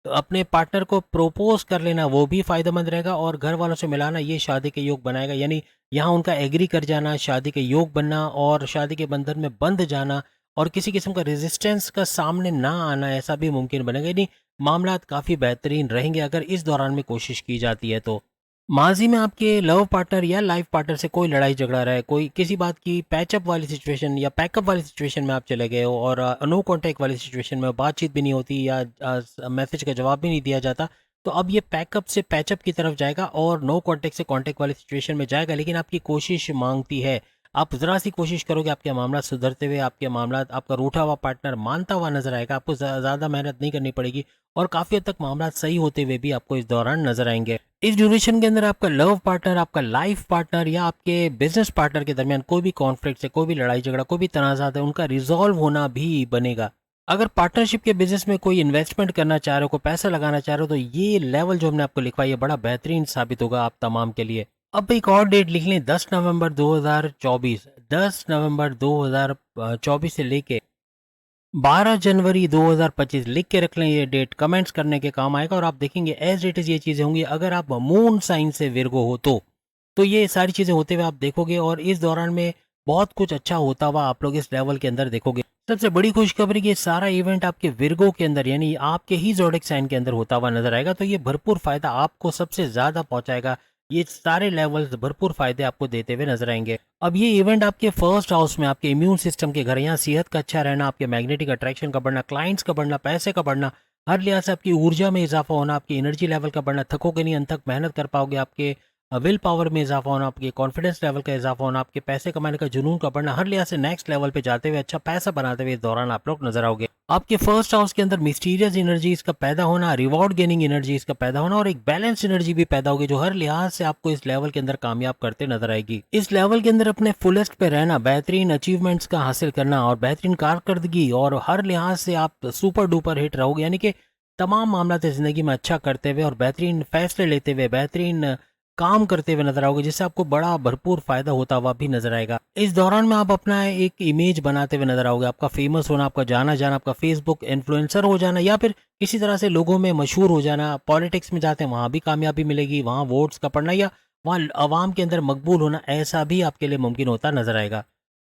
[SPEAKER 1] तो अपने पार्टनर को प्रोपोज कर लेना, वो भी फायदेमंद रहेगा और घर वालों से मिलाना ये शादी के योग बनाएगा। यानी यहाँ उनका एग्री कर जाना, शादी के योग बनना और शादी के बंधन में बंध जाना और किसी किस्म का रेजिस्टेंस का सामने ना आना, ऐसा भी मुमकिन बनेगा। यानी मामला काफ़ी बेहतरीन रहेंगे अगर इस दौरान में कोशिश की जाती है तो। माजी में आपके लव पार्टनर या लाइफ पार्टनर से कोई लड़ाई झगड़ा रहा है, कोई किसी बात की पैचअप वाली सिचुएशन या पैकअप वाली सिचुएशन में आप चले गए हो और नो कांटेक्ट वाली सिचुएशन में बातचीत भी नहीं होती या मैसेज का जवाब भी नहीं दिया जाता, तो अब ये पैकअप से पैचअप की तरफ जाएगा और नो कांटेक्ट से कांटेक्ट वाली सिचुएशन में जाएगा। लेकिन आपकी कोशिश मांगती है, आप ज़रा सी कोशिश करोगे, आपके मामला सुधरते हुए, आपके मामला आपका रूठा हुआ पार्टनर मानता हुआ नजर आएगा, आपको ज़्यादा मेहनत नहीं करनी पड़ेगी और काफ़ी हद तक मामला सही होते हुए भी आपको इस दौरान नजर आएंगे। इस ड्यूरेशन के अंदर आपका लव पार्टनर, आपका लाइफ पार्टनर या आपके बिजनेस पार्टनर के दरमियान कोई भी कॉन्फ्लिक्ट है, कोई भी लड़ाई झगड़ा, कोई भी तनाज़ात है, उनका रिजॉल्व होना भी बनेगा। अगर पार्टनरशिप के बिजनेस में कोई इन्वेस्टमेंट करना चाह रहे हो, कोई पैसा लगाना चाह रहे हो, तो ये लेवल जो हमने आपको लिखवाई है बड़ा बेहतरीन साबित होगा आप तमाम के लिए। अब एक और डेट लिख लें, 10 नवंबर 2024, 10 नवंबर 2024 से लेके 12 जनवरी 2025 लिख के रख लें। ये डेट कमेंट्स करने के काम आएगा और आप देखेंगे एज इट इज़ ये चीज़ें होंगी। अगर आप मून साइन से विर्गो हो तो ये सारी चीज़ें होते हुए आप देखोगे और इस दौरान में बहुत कुछ अच्छा होता हुआ आप लोग इस लेवल के अंदर देखोगे। सबसे बड़ी खुशखबरी कि सारा इवेंट आपके विर्गो के अंदर यानी आपके ही ज़ोडिएक साइन के अंदर होता हुआ नजर आएगा, तो ये भरपूर फायदा आपको सबसे ज़्यादा पहुंचाएगा। ये सारे लेवल्स भरपूर फायदे आपको देते हुए नजर आएंगे। अब ये इवेंट आपके फर्स्ट हाउस में, आपके इम्यून सिस्टम के घर, यहाँ सेहत का अच्छा रहना, आपके मैग्नेटिक अट्रैक्शन का बढ़ना, क्लाइंट्स का बढ़ना, पैसे का बढ़ना, हर लिहाज से आपकी ऊर्जा में इजाफा होना, आपकी एनर्जी लेवल का बढ़ना, थकोगे नहीं, अनथक मेहनत कर पाओगे, आपके विल पावर में इजाफा होना, आपके कॉन्फिडेंस लेवल का इजाफा होना, आपके पैसे कमाने का जुनून का बढ़ना, हर लिहाज से नेक्स्ट लेवल पे जाते हुए अच्छा पैसा बनाते हुए इस दौरान आप लोग नजर आओगे। आपके फर्स्ट हाउस के अंदर मिस्टीरियस एनर्जीज का पैदा होना, रिवॉर्ड गेनिंग एनर्जीज का पैदा होना और एक बैलेंस एनर्जी भी पैदा होगी जो हर लिहाज से आपको इस लेवल के अंदर कामयाब करते नजर आएगी। इस लेवल के अंदर अपने फुलेस्ट पे रहना, बेहतरीन अचीवमेंट्स का हासिल करना और बेहतरीन कारकर्दगी और हर लिहाज से आप सुपर डुपर हिट रहोगे, यानी कि तमाम मामला जिंदगी में अच्छा करते हुए और बेहतरीन फैसले लेते हुए बेहतरीन काम करते हुए नजर आओगे, जिससे आपको बड़ा भरपूर फायदा होता हुआ भी नजर आएगा। इस दौरान में आप अपना एक इमेज बनाते हुए नजर आओगे, आपका फेमस होना, आपका जाना जाना, आपका फेसबुक इन्फ्लुएंसर हो जाना या फिर किसी तरह से लोगों में मशहूर हो जाना। पॉलिटिक्स में जाते हैं वहां भी कामयाबी मिलेगी, वहां वोट्स का पड़ना या वहां अवाम के अंदर मकबूल होना, ऐसा भी आपके लिए मुमकिन होता नजर आएगा।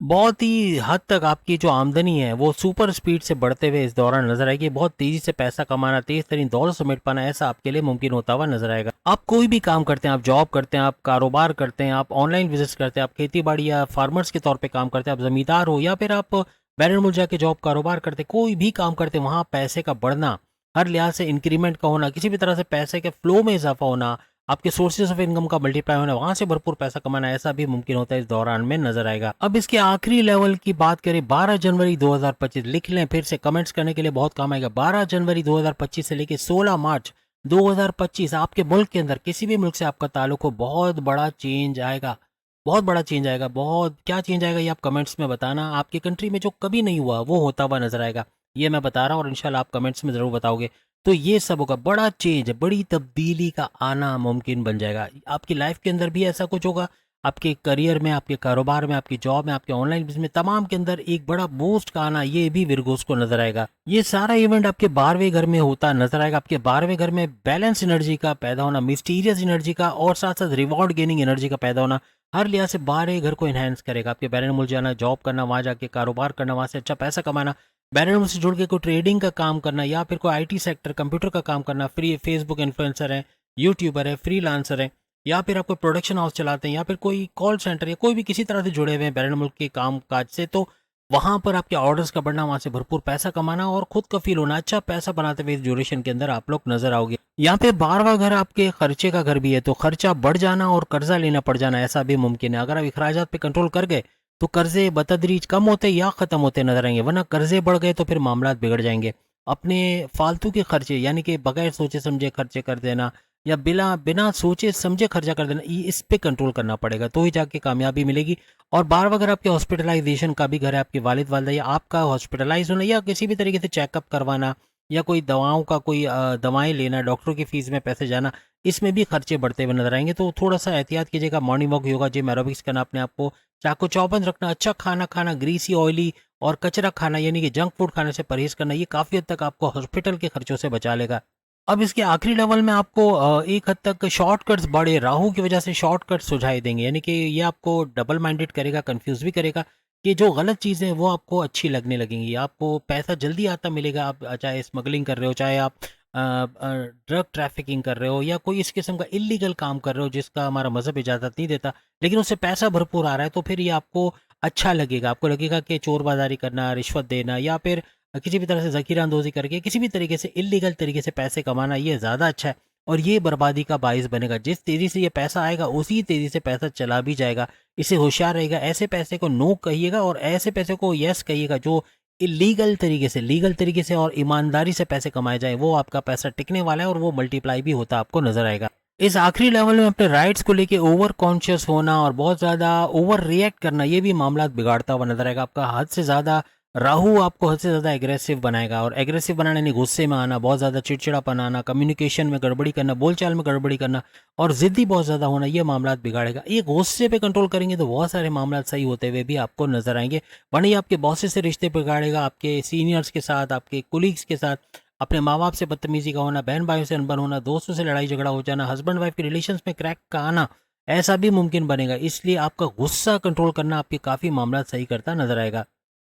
[SPEAKER 1] बहुत ही हद तक आपकी जो आमदनी है वो सुपर स्पीड से बढ़ते हुए इस दौरान नजर आएगी। बहुत तेजी से पैसा कमाना, तेज तरीन दौलत समेट पाना, ऐसा आपके लिए मुमकिन होता हुआ नजर आएगा। आप कोई भी काम करते हैं, आप जॉब करते हैं, आप कारोबार करते हैं, आप ऑनलाइन बिजनेस करते हैं, आप खेती बाड़ी या फार्मर्स के तौर पे काम करते हैं, आप जमींदार हो या फिर आप बैरन मुल्क जाके जॉब कारोबार करते हैं, कोई भी काम करते हैं, वहां पैसे का बढ़ना, हर लिहाज से इंक्रीमेंट का होना, किसी भी तरह से पैसे के फ्लो में इजाफा होना, आपके सोर्सेज ऑफ इनकम का मल्टीप्लाई होना, वहां से भरपूर पैसा कमाना, ऐसा भी मुमकिन होता है इस दौरान में नजर आएगा। अब इसके आखिरी लेवल की बात करें, 12 जनवरी 2025 लिख लें, फिर से कमेंट्स करने के लिए बहुत काम आएगा। 12 जनवरी 2025 से लेकर 16 मार्च 2025 आपके मुल्क के अंदर किसी भी मुल्क से आपका ताल्लुक हो, बहुत बड़ा चेंज आएगा, बहुत बड़ा चेंज आएगा। बहुत क्या चेंज आएगा ये आप कमेंट्स में बताना। आपकी कंट्री में जो कभी नहीं हुआ वो होता हुआ नजर आएगा, ये मैं बता रहा हूँ और इंशाल्लाह आप कमेंट्स में जरूर बताओगे। तो ये सब होगा, बड़ा चेंज, बड़ी तब्दीली का आना मुमकिन बन जाएगा। आपकी लाइफ के अंदर भी ऐसा कुछ होगा, आपके करियर में, आपके कारोबार में, आपकी जॉब में, आपके ऑनलाइन बिजनेस में, तमाम के अंदर एक बड़ा बूस्ट का आना, ये भी विरगोस को नजर आएगा। ये सारा इवेंट आपके 12वें घर में होता नजर आएगा। आपके 12वें घर में बैलेंस एनर्जी का पैदा होना, मिस्टीरियस एनर्जी का और साथ साथ रिवॉर्ड गेनिंग एनर्जी का पैदा होना, हर लिहाज से 12 घर को एनहेंस करेगा। आपके बैरन मुल्क जाना, जॉब करना, वहां जाके कारोबार करना, वहां से अच्छा पैसा कमाना, बैरन से जुड़ के कोई ट्रेडिंग का काम करना या फिर कोई आईटी सेक्टर, कंप्यूटर का काम करना, फ्री फेसबुक इन्फ्लुएंसर है, यूट्यूबर है, फ्रीलांसर है, या फिर आप कोई प्रोडक्शन हाउस चलाते हैं या फिर कोई कॉल सेंटर या कोई भी किसी तरह से जुड़े हुए हैं बैरन मुल्क के काम काज से, तो वहां पर आपके ऑर्डर्स का बढ़ना, वहां से भरपूर पैसा कमाना और खुद कफील होना, अच्छा पैसा बनाते हुए इस ड्यूरेशन के अंदर आप लोग नजर आओगे। यहाँ पे 12वां घर आपके खर्चे का घर भी है, तो खर्चा बढ़ जाना और कर्जा लेना पड़ जाना, ऐसा भी मुमकिन है। अगर आप अखराजात पे कंट्रोल कर गए तो कर्जे बतदरीज कम होते या खत्म होते नजर आएंगे, वरना कर्जे बढ़ गए तो फिर मामला बिगड़ जाएंगे। अपने फालतू के खर्चे, यानी कि बगैर सोचे समझे खर्चे कर देना या बिना बिना सोचे समझे खर्चा कर देना, इस पे कंट्रोल करना पड़ेगा, तो ही जाके कामयाबी मिलेगी। और 12वां अगर आपके हॉस्पिटलाइजेशन का भी घर है, आपके वालिद वालदा या आपका हॉस्पिटलाइज होना या किसी भी तरीके से चेकअप करवाना या कोई दवाओं का कोई दवाएं लेना, डॉक्टरों की फीस में पैसे जाना, इसमें भी खर्चे बढ़ते हुए नजर आएंगे। तो थोड़ा सा एहतियात कीजिएगा, morning walk, yoga, gym, aerobics करना, अपने आप को चाको चौबंद रखना, अच्छा खाना खाना, ग्रीसी ऑयली और कचरा खाना यानी कि जंक फूड खाने से परहेज करना, ये काफी हद तक आपको हॉस्पिटल के खर्चों से बचा लेगा। अब इसके आखिरी लेवल में आपको एक हद तक शॉर्टकट्स, बड़े राहु की वजह से शॉर्टकट सुझाई देंगे, यानी कि ये आपको डबल माइंडेड करेगा, कंफ्यूज भी करेगा कि जो गलत चीज़ें हैं वो आपको अच्छी लगने लगेंगी, आपको पैसा जल्दी आता मिलेगा। आप चाहे स्मगलिंग कर रहे हो, चाहे आप ड्रग ट्रैफिकिंग कर रहे हो या कोई इस किस्म का इलीगल काम कर रहे हो जिसका हमारा मजहब इजाज़त नहीं देता, लेकिन उससे पैसा भरपूर आ रहा है, तो फिर ये आपको अच्छा लगेगा। आपको लगेगा कि चोर बाजारी करना, रिश्वत देना या फिर किसी भी तरह से ज़खीरा अंदोज़ी करके किसी भी तरीके से इलीगल तरीके से पैसे कमाना, ये ज़्यादा अच्छा है और ये बर्बादी का बाइस बनेगा। जिस तेज़ी से ये पैसा आएगा उसी तेज़ी से पैसा चला भी जाएगा। इसे होशियार रहेगा, ऐसे पैसे को नो कहिएगा और ऐसे पैसे को यस कहिएगा जो इलीगल तरीके से, लीगल तरीके से और ईमानदारी से पैसे कमाए जाए, वो आपका पैसा टिकने वाला है और वो मल्टीप्लाई भी होता आपको नजर आएगा। इस आखिरी लेवल में अपने राइट्स को लेके ओवर कॉन्शियस होना और बहुत ज़्यादा ओवर रिएक्ट करना, ये भी मामला बिगाड़ता हुआ नजर आएगा। आपका हद से ज़्यादा राहु आपको हद से ज़्यादा एग्रेसिव बनाएगा और एग्रेसिव बनाने यानी गुस्से में आना, बहुत ज़्यादा चिड़चिड़ापन आना, कम्युनिकेशन में गड़बड़ी करना, बोलचाल में गड़बड़ी करना और ज़िद्दी बहुत ज़्यादा होना, ये मामला बिगाड़ेगा। ये गुस्से पे कंट्रोल करेंगे तो बहुत सारे मामला सही होते हुए भी आपको नजर आएंगे, वरना ये आपके बॉसेस से रिश्ते बिगाड़ेगा, आपके सीनियर्स के साथ, आपके कुलीग्स के साथ, अपने माँ बाप से बदतमीजी का होना, बहन भाइयों से अनबन होना, दोस्तों से लड़ाई झगड़ा हो जाना, हस्बैंड वाइफ के रिलेशंस में क्रैक का आना, ऐसा भी मुमकिन बनेगा। इसलिए आपका गुस्सा कंट्रोल करना आपके काफ़ी मामला सही करता नजर आएगा।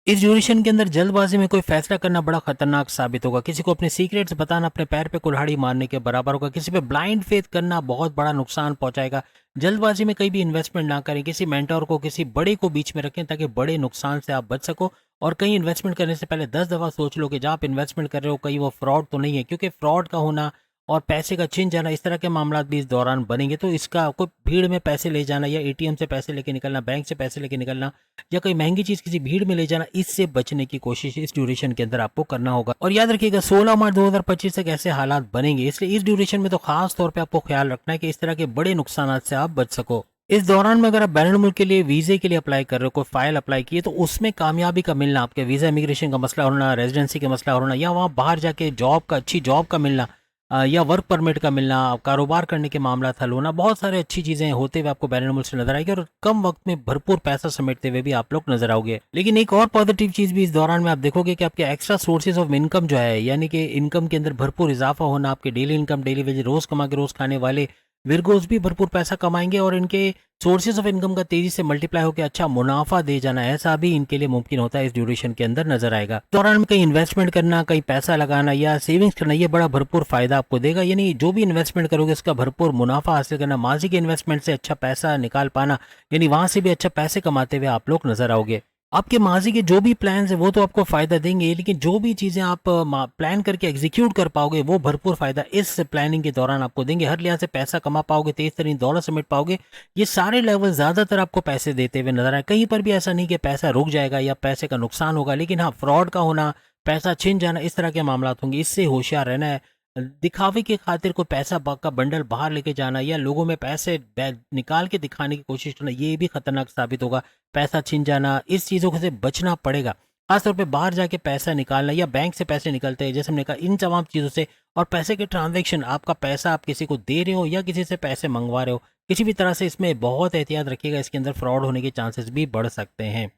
[SPEAKER 1] इस ड्यूरेशन के अंदर जल्दबाजी में कोई फैसला करना बड़ा खतरनाक साबित होगा। किसी को अपने सीक्रेट्स बताना अपने पैर पे कुल्हाड़ी मारने के बराबर होगा। किसी पे ब्लाइंड फेथ करना बहुत बड़ा नुकसान पहुंचाएगा। जल्दबाजी में कहीं भी इन्वेस्टमेंट ना करें, किसी मेंटर को, किसी बड़े को बीच में रखें ताकि बड़े नुकसान से आप बच सको। और कहीं इन्वेस्टमेंट करने से पहले 10 दफ़ा सोच लो कि जहाँ आप इन्वेस्टमेंट कर रहे हो कहीं वो फ्रॉड तो नहीं है, क्योंकि फ्रॉड का होना और पैसे का छिन जाना, इस तरह के मामला भी इस दौरान बनेंगे। तो इसका कोई भीड़ में पैसे ले जाना या एटीएम से पैसे लेके निकलना, बैंक से पैसे लेके निकलना या कोई महंगी चीज किसी भीड़ में ले जाना, इससे बचने की कोशिश इस ड्यूरेशन के अंदर आपको करना होगा। और याद रखिएगा 16 मार्च 2025 तक ऐसे हालात बनेंगे, इसलिए इस ड्यूरेशन में तो खास तौर पे आपको ख्याल रखना है कि इस तरह के बड़े नुकसान से आप बच सको। इस दौरान में अगर आप बैरून मुल्क के लिए वीजे के लिए अप्लाई कर रहे हो, कोई फाइल अप्लाई की है, तो उसमें कामयाबी का मिलना, आपके वीजा इमिग्रेशन का मसला होना, रेजिडेंसी का मसला होना, या वहाँ बाहर जाके जॉब का, अच्छी जॉब का मिलना, या वर्क परमिट का मिलना, कारोबार करने के मामला हल होना, बहुत सारे अच्छी चीजें होते हुए आपको बैरून मुल्क से नजर आएगी और कम वक्त में भरपूर पैसा समेटते हुए भी आप लोग नजर आओगे। लेकिन एक और पॉजिटिव चीज भी इस दौरान में आप देखोगे कि आपके एक्स्ट्रा सोर्सेज ऑफ इनकम जो है, यानी कि इनकम के अंदर भरपूर इजाफा होना, आपके डेली इनकम, डेली वेज, रोज कमा के रोज खाने वाले विरगोज भी भरपूर पैसा कमाएंगे और इनके सोर्सेज ऑफ इनकम का तेजी से मल्टीप्लाई होकर अच्छा मुनाफा दे जाना, ऐसा भी इनके लिए मुमकिन होता है, इस ड्यूरेशन के अंदर नजर आएगा। दौरान में कहीं इन्वेस्टमेंट करना, कहीं पैसा लगाना या सेविंग्स करना, ये बड़ा भरपूर फायदा आपको देगा। यानी जो भी इन्वेस्टमेंट करोगे उसका भरपूर मुनाफा हासिल करना, माजी के इन्वेस्टमेंट से अच्छा पैसा निकाल पाना, यानी वहां से भी अच्छा पैसे कमाते हुए आप लोग नजर आओगे। आपके माजी के जो भी प्लान्स है वो तो आपको फायदा देंगे, लेकिन जो भी चीजें आप प्लान करके एग्जीक्यूट कर पाओगे वो भरपूर फायदा इस प्लानिंग के दौरान आपको देंगे। हर लिहाज से पैसा कमा पाओगे, तेज तरीन दौलत समेट पाओगे। ये सारे लेवल ज्यादातर आपको पैसे देते हुए नजर आए। कहीं पर भी ऐसा नहीं कि पैसा रुक जाएगा या पैसे का नुकसान होगा, लेकिन हाँ, फ्रॉड का होना, पैसा छिन जाना, इस तरह के मामला होंगे, इससे होशियार रहना है। दिखावे की खातिर कोई पैसा का बंडल बाहर लेके जाना या लोगों में पैसे निकाल के दिखाने की कोशिश करना, ये भी खतरनाक साबित होगा। पैसा छिन जाना, इस चीज़ों से बचना पड़ेगा। खासतौर पे बाहर जाके पैसा निकालना या बैंक से पैसे निकलते हैं, जैसे हमने कहा, इन तमाम चीज़ों से। और पैसे के ट्रांजैक्शन, आपका पैसा आप किसी को दे रहे हो या किसी से पैसे मंगवा रहे हो, किसी भी तरह से इसमें बहुत एहतियात रखिएगा, इसके अंदर फ्रॉड होने के चांसेस भी बढ़ सकते हैं।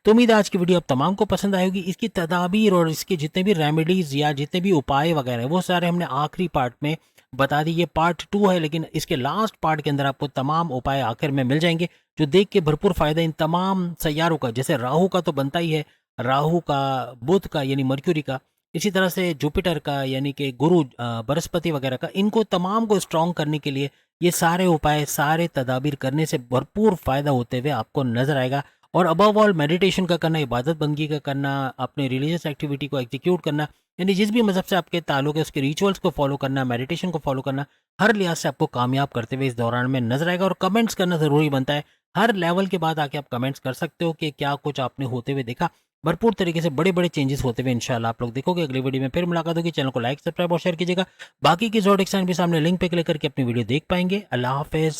[SPEAKER 1] तो उम्मीद है आज की वीडियो आप तमाम को पसंद आएगी। इसकी तदाबीर और इसके जितने भी रेमेडीज या जितने भी उपाय वगैरह हैं वो सारे हमने आखिरी पार्ट में बता दी। ये पार्ट 2 है, लेकिन इसके लास्ट पार्ट के अंदर आपको तमाम उपाय आखिर में मिल जाएंगे, जो देख के भरपूर फायदा इन तमाम सैयारों का, जैसे राहु का तो बनता ही है, राहु का, बुध का यानी मर्क्यूरी का, इसी तरह से जुपिटर का यानी कि गुरु, बृहस्पति वगैरह का, इनको तमाम को स्ट्रॉन्ग करने के लिए ये सारे उपाय, सारे तदाबीर करने से भरपूर फायदा होते हुए आपको नजर आएगा। और अबव ऑल मेडिटेशन का करना, इबादत बंदगी का करना, अपने रिलीजियस एक्टिविटी को एग्जीक्यूट करना, यानी जिस भी मजहब से आपके ताल्लुक है उसके रिचुअल्स को फॉलो करना, मेडिटेशन को फॉलो करना, हर लिहाज से आपको कामयाब करते हुए इस दौरान में नजर आएगा। और कमेंट्स करना जरूरी बनता है। हर लेवल के बाद आके आप कमेंट्स कर सकते हो कि क्या कुछ आपने होते हुए देखा। भरपूर तरीके से बड़े बड़े चेंजेस होते हुए इंशाल्लाह आप लोग देखोगे। अगली वीडियो में फिर मुलाकात होगी। चैनल को लाइक, सब्सक्राइब और शेयर कीजिएगा। बाकी की ज़ोडिएक साइन भी सामने लिंक पे क्लिक करके अपनी वीडियो देख पाएंगे। अल्लाह हाफिज़।